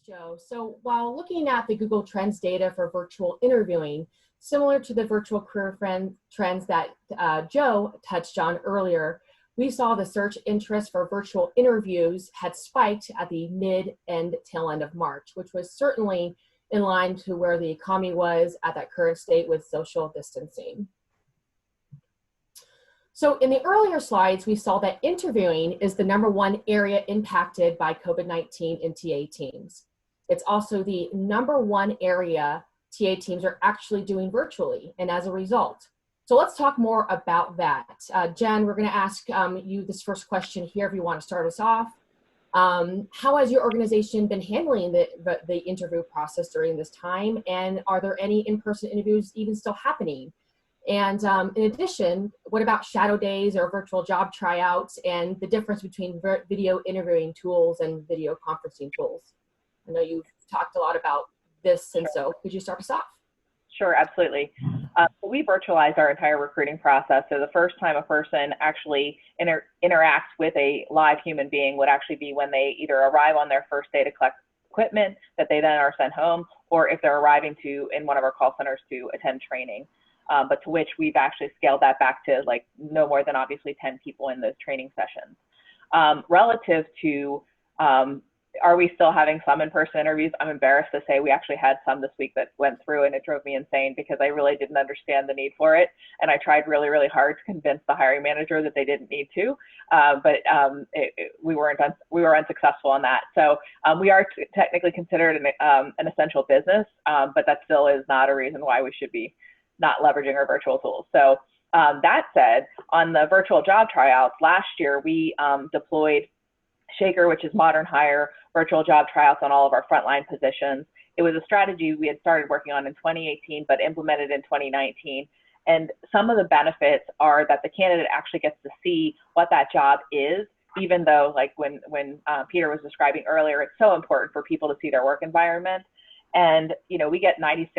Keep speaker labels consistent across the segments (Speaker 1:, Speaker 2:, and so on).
Speaker 1: Joe. So while looking at the Google Trends data for virtual interviewing, similar to the virtual career trends that Joe touched on earlier, we saw the search interest for virtual interviews had spiked at the mid and tail end of March, which was certainly in line to where the economy was at that current state with social distancing. So in the earlier slides, we saw that interviewing is the #1 area impacted by COVID-19 in TA teams. It's also the #1 area TA teams are actually doing virtually, and as a result. So let's talk more about that. Jen, we're gonna ask you this first question here if you want to start us off. How has your organization been handling the interview process during this time? And are there any in-person interviews even still happening? And in addition, what about shadow days or virtual job tryouts and the difference between video interviewing tools and video conferencing tools? I know you've talked a lot about this, and so could you start us off?
Speaker 2: Sure, absolutely. We virtualized our entire recruiting process. So the first time a person actually interacts with a live human being would actually be when they either arrive on their first day to collect equipment that they then are sent home, or if they're arriving in one of our call centers to attend training. But to which we've actually scaled that back to like no more than obviously 10 people in those training sessions. Relative to, are we still having some in-person interviews? I'm embarrassed to say we actually had some this week that went through, and it drove me insane because I really didn't understand the need for it. And I tried really, really hard to convince the hiring manager that they didn't need to, but we were unsuccessful on that. So we are technically considered an essential business, but that still is not a reason why we should be not leveraging our virtual tools. So that said, on the virtual job tryouts last year, we deployed Shaker, which is modern hire, virtual job tryouts on all of our frontline positions. It was a strategy we had started working on in 2018, but implemented in 2019. And some of the benefits are that the candidate actually gets to see what that job is, even though, like when Peter was describing earlier, it's so important for people to see their work environment. And, you know, we get 96%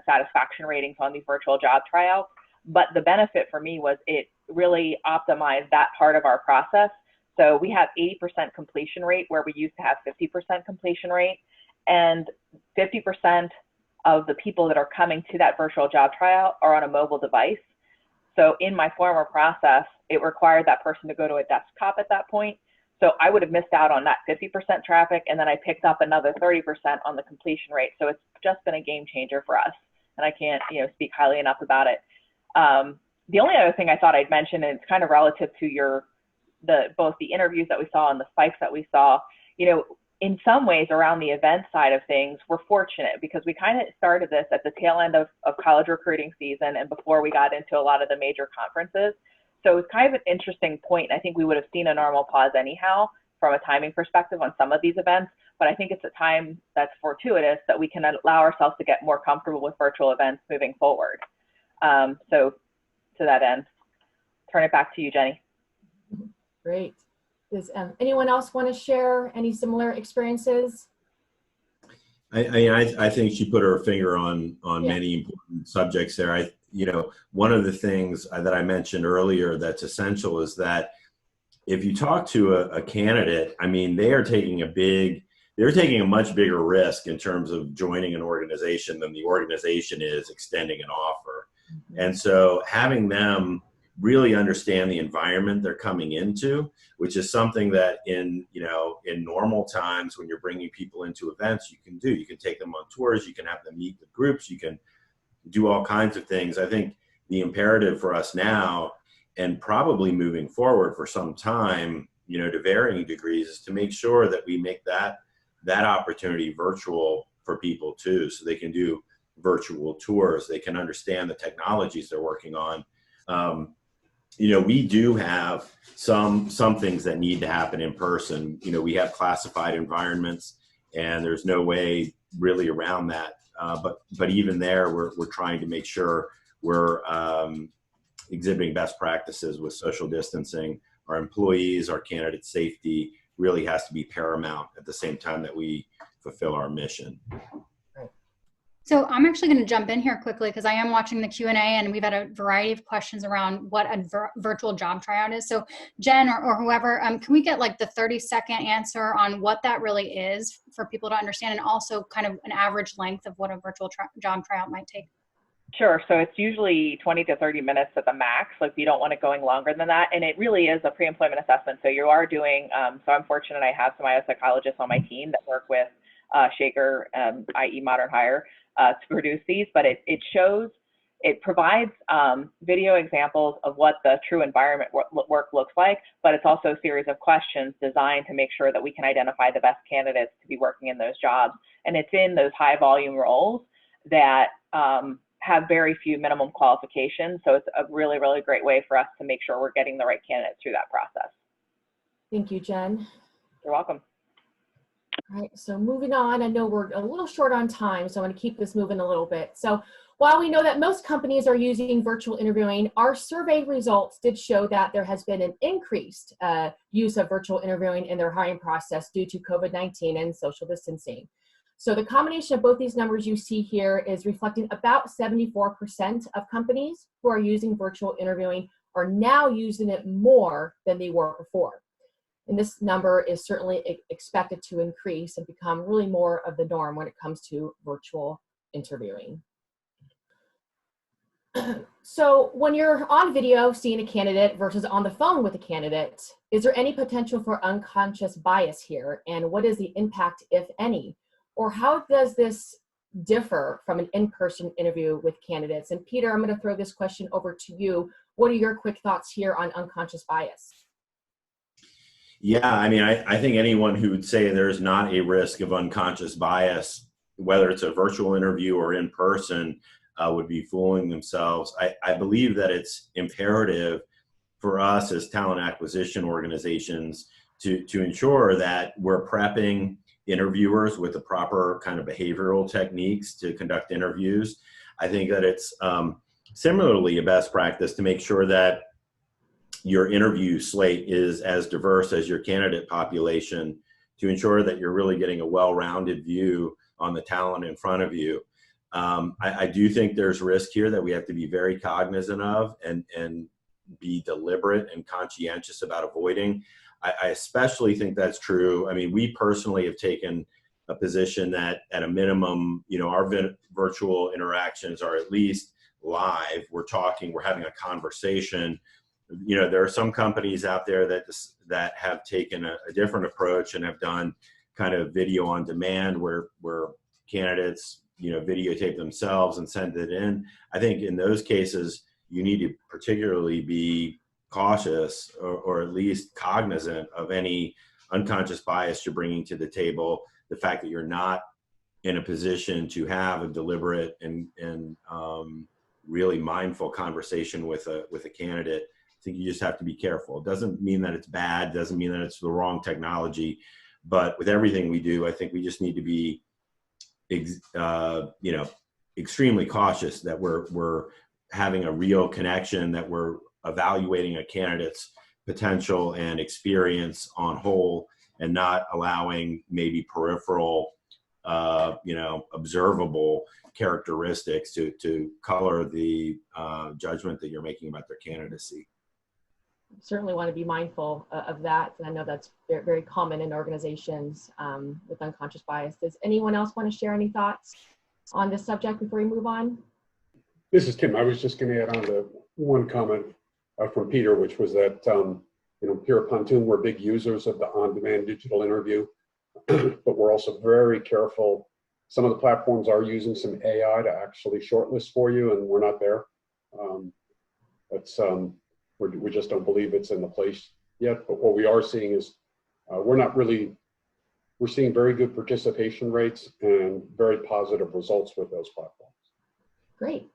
Speaker 2: satisfaction ratings on these virtual job tryouts. But the benefit for me was it really optimized that part of our process. So we have 80% completion rate where we used to have 50% completion rate, and 50% of the people that are coming to that virtual job tryout are on a mobile device. So in my former process, it required that person to go to a desktop at that point. So I would have missed out on that 50% traffic, and then I picked up another 30% on the completion rate. So it's just been a game changer for us, and I can't, speak highly enough about it. The only other thing I thought I'd mention, and it's kind of relative to both the interviews that we saw and the spikes that we saw, in some ways around the event side of things, we're fortunate because we kind of started this at the tail end of college recruiting season and before we got into a lot of the major conferences. So it's kind of an interesting point. I think we would have seen a normal pause anyhow from a timing perspective on some of these events, but I think it's a time that's fortuitous that we can allow ourselves to get more comfortable with virtual events moving forward. So to that end, turn it back to you, Jenny.
Speaker 1: Great. Does anyone else want to share any similar experiences?
Speaker 3: I think she put her finger on many important subjects there. One of the things that I mentioned earlier that's essential is that if you talk to a candidate, they're taking a much bigger risk in terms of joining an organization than the organization is extending an offer. Mm-hmm. And so having them really understand the environment they're coming into, which is something that in normal times when you're bringing people into events, you can do. You can take them on tours, you can have them meet with groups, you can do all kinds of things. I think the imperative for us now, and probably moving forward for some time, to varying degrees, is to make sure that we make that opportunity virtual for people too, so they can do virtual tours, they can understand the technologies they're working on. We do have some things that need to happen in person. We have classified environments, and there's no way really around that. But even there, we're trying to make sure we're exhibiting best practices with social distancing. Our employees, our candidate safety really has to be paramount at the same time that we fulfill our mission.
Speaker 4: So I'm actually going to jump in here quickly because I am watching the Q&A and we've had a variety of questions around what a virtual job tryout is. So Jen or whoever, can we get like the 30-second answer on what that really is for people to understand, and also kind of an average length of what a virtual job tryout might take?
Speaker 2: Sure. So it's usually 20 to 30 minutes at the max. Like we don't want it going longer than that. And it really is a pre-employment assessment. So you are doing, so I'm fortunate I have some IO psychologists on my team that work with Shaker, i.e. Modern Hire, to produce these, but it provides video examples of what the true environment work looks like, but it's also a series of questions designed to make sure that we can identify the best candidates to be working in those jobs. And it's in those high volume roles that have very few minimum qualifications. So it's a really, really great way for us to make sure we're getting the right candidates through that process.
Speaker 1: Thank you, Jen.
Speaker 2: You're welcome.
Speaker 1: All right, so moving on, I know we're a little short on time, so I'm going to keep this moving a little bit. So while we know that most companies are using virtual interviewing, our survey results did show that there has been an increased use of virtual interviewing in their hiring process due to COVID-19 and social distancing. So the combination of both these numbers you see here is reflecting about 74% of companies who are using virtual interviewing are now using it more than they were before. And this number is certainly expected to increase and become really more of the norm when it comes to virtual interviewing. So when you're on video seeing a candidate versus on the phone with a candidate, is there any potential for unconscious bias here? And what is the impact, if any? Or how does this differ from an in-person interview with candidates? And Peter, I'm going to throw this question over to you. What are your quick thoughts here on unconscious bias?
Speaker 3: Yeah, I mean, I think anyone who would say there's not a risk of unconscious bias, whether it's a virtual interview or in person, would be fooling themselves. I believe that it's imperative for us as talent acquisition organizations to ensure that we're prepping interviewers with the proper kind of behavioral techniques to conduct interviews. I think that it's similarly a best practice to make sure that your interview slate is as diverse as your candidate population, to ensure that you're really getting a well-rounded view on the talent in front of you. I do think there's risk here that we have to be very cognizant of and be deliberate and conscientious about avoiding. I especially think that's true. I mean, we personally have taken a position that at a minimum, you know, our virtual interactions are at least live. We're talking, we're having a conversation. You know, there are some companies out there that have taken a different approach and have done kind of video on demand where candidates, you know, videotape themselves and send it in. I think in those cases, you need to particularly be cautious or at least cognizant of any unconscious bias you're bringing to the table. The fact that you're not in a position to have a deliberate and really mindful conversation with a candidate. I think you just have to be careful. It doesn't mean that it's bad, doesn't mean that it's the wrong technology, but with everything we do, I think we just need to be, you know, extremely cautious that we're having a real connection, that we're evaluating a candidate's potential and experience on whole, and not allowing maybe peripheral, you know, observable characteristics to color the judgment that you're making about their candidacy.
Speaker 1: Certainly want to be mindful of that. And I know that's very, very common in organizations with unconscious bias. Does anyone else want to share any thoughts on this subject before we move on?
Speaker 5: This is Tim. I was just going to add on to one comment from Peter, which was that, you know, here at Pontoon, we're big users of the on-demand digital interview, but we're also very careful. Some of the platforms are using some AI to actually shortlist for you, and we're not there. We just don't believe it's in the place yet. But what we are seeing is we're seeing very good participation rates and very positive results with those platforms.
Speaker 1: Great.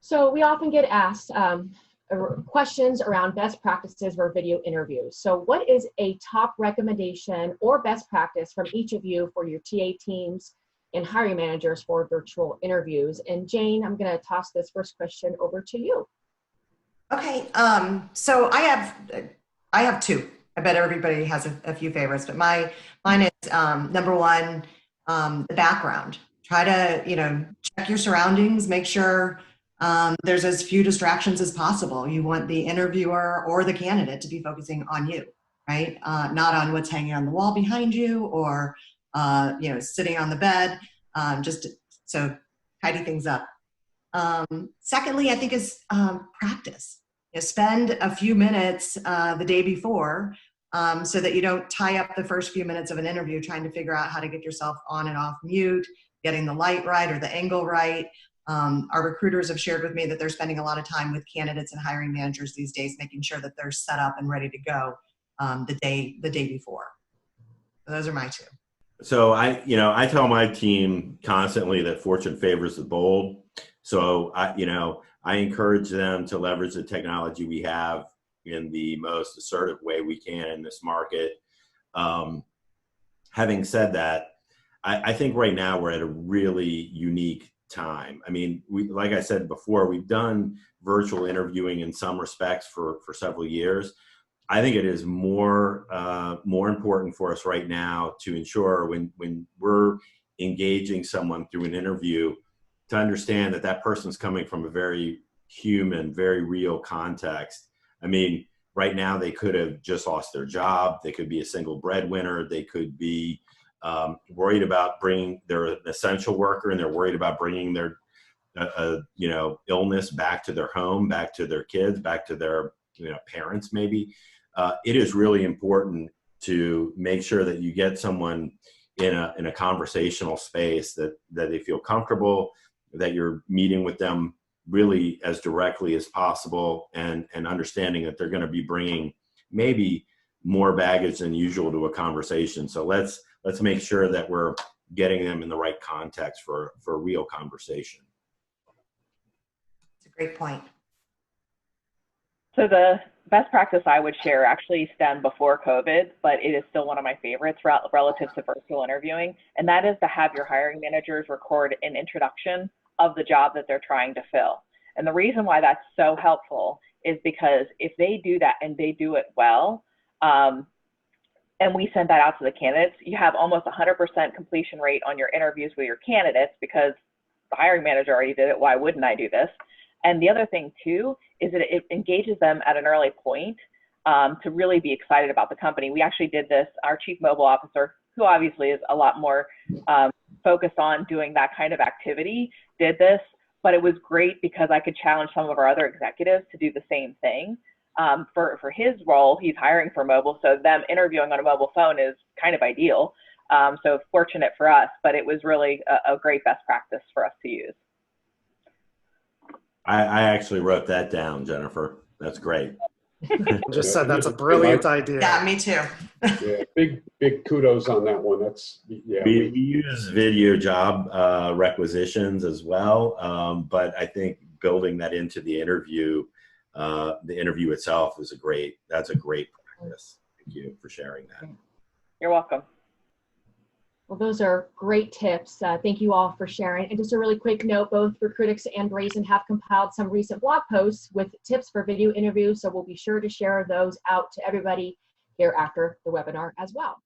Speaker 1: So we often get asked questions around best practices for video interviews. So what is a top recommendation or best practice from each of you for your TA teams and hiring managers for virtual interviews? And Jane, I'm going to toss this first question over to you.
Speaker 6: Okay, so I have two. I bet everybody has a few favorites, but mine is number one, the background. try to, check your surroundings, make sure there's as few distractions as possible. You want the interviewer or the candidate to be focusing on you, right? Not on what's hanging on the wall behind you or, sitting on the bed, so tidy things up. Secondly, I think is practice. Spend a few minutes the day before so that you don't tie up the first few minutes of an interview trying to figure out how to get yourself on and off mute, getting the light right or the angle right. Our recruiters have shared with me that they're spending a lot of time with candidates and hiring managers these days, making sure that they're set up and ready to go the day before. So those are my two.
Speaker 3: So I tell my team constantly that fortune favors the bold. So I encourage them to leverage the technology we have in the most assertive way we can in this market. Having said that, I think right now we're at a really unique time. I mean, like I said before, we've done virtual interviewing in some respects for several years. I think it is more important for us right now to ensure when we're engaging someone through an interview to understand that person's coming from a very human, very real context. I mean, right now they could have just lost their job. They could be a single breadwinner. They could be worried about they're an essential worker and they're worried about bringing their illness back to their home, back to their kids, back to their parents maybe. It is really important to make sure that you get someone in a conversational space that they feel comfortable, that you're meeting with them really as directly as possible, and understanding that they're going to be bringing maybe more baggage than usual to a conversation. So let's make sure that we're getting them in the right context for a real conversation.
Speaker 6: It's a great point.
Speaker 2: So the best practice I would share actually stemmed before COVID, but it is still one of my favorites relative to virtual interviewing, and that is to have your hiring managers record an introduction of the job that they're trying to fill. And the reason why that's so helpful is because if they do that and they do it well, and we send that out to the candidates, you have almost 100% completion rate on your interviews with your candidates because the hiring manager already did it. Why wouldn't I do this? And the other thing too is that it engages them at an early point to really be excited about the company. We actually did this. Our chief mobile officer, who obviously is a lot more focused on doing that kind of activity, did this, but it was great because I could challenge some of our other executives to do the same thing. For his role, he's hiring for mobile, so them interviewing on a mobile phone is kind of ideal. So fortunate for us, but it was really a great best practice for us to use.
Speaker 3: I actually wrote that down, Jennifer. That's great.
Speaker 7: Just said that's a brilliant idea.
Speaker 6: Yeah, me too.
Speaker 5: Yeah, big kudos on that one.
Speaker 3: We use video job requisitions as well, but I think building that into the interview itself is that's a great practice. Thank you for sharing that.
Speaker 2: You're welcome.
Speaker 1: Well, those are great tips. Thank you all for sharing. And just a really quick note, both Recruitics and Brazen have compiled some recent blog posts with tips for video interviews, so we'll be sure to share those out to everybody here after the webinar as well.